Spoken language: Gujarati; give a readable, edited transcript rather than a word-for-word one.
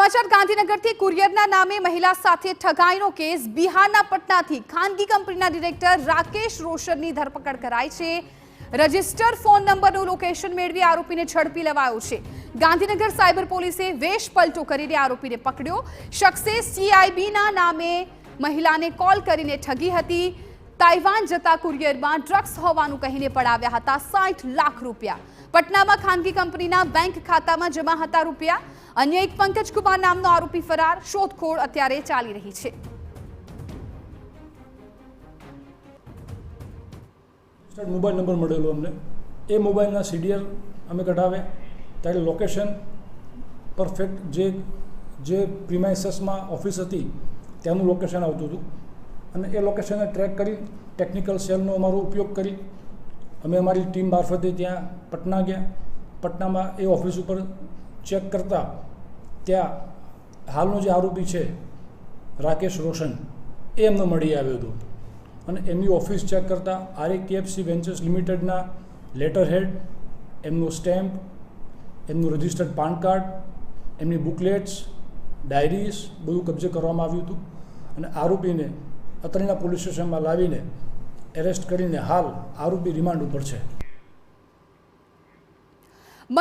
સમાચાર ગાંધીનગરથી કુરિયરના નામે મહિલા સાથે ઠગાઈનો કેસ બિહારના પટનાથી ખાનગી કંપનીના ડિરેક્ટર રાકેશ રોશનની ધરપકડ કરાઈ છે। રજિસ્ટર ફોન નંબરનું લોકેશન મેળવી આરોપીને ઝડપી લેવાયો છે। ગાંધીનગર સાયબર પોલીસે વેશ પલટો કરીને આરોપીને પકડ્યો। શખ્સે CIBના નામે મહિલાને કોલ કરીને ઠગી હતી। તાઇવાન જતા કુરિયરમાં ડ્રગ્સ હોવાનું કહીને પડાવ્યા હતા 60 લાખ રૂપિયા। પટનામાં ખાનગી કંપનીના બેંક ખાતામાં જમા હતા રૂપિયા। અન્ય એક પંકજ કુમાર નામનો આરોપી ફરાર। શોધખોળ અત્યારે ચાલી રહી છે। મોબાઈલ નંબર મળેલો અમને, એ મોબાઈલના સીડીએલ અમે કઢાવ્યા ત્યારે લોકેશન પરફેક્ટ જે પ્રિમાઇસીસમાં ઓફિસ હતી ત્યાંનું લોકેશન આવતું હતું અને એ લોકેશનને ટ્રેક કરી ટેકનિકલ સેલનો અમારો ઉપયોગ કરી અમે અમારી ટીમ મારફતે ત્યાં પટના ગયા। પટનામાં એ ઓફિસ ઉપર ચેક કરતાં ત્યાં હાલનો જે આરોપી છે રાકેશ રોશન એ એમને મળી આવ્યો હતો અને એમની ઓફિસ ચેક કરતાં RAKFC વેન્ચર્સ લિમિટેડના લેટર હેડ, એમનું સ્ટેમ્પ, એમનું રજિસ્ટર્ડ પાન કાર્ડ, એમની બુકલેટ્સ, ડાયરીઝ બધું કબજે કરવામાં આવ્યું હતું અને આરોપીને અત્રેના પોલીસ સ્ટેશનમાં લાવીને એરેસ્ટ કરીને હાલ આરોપી રિમાન્ડ ઉપર છે।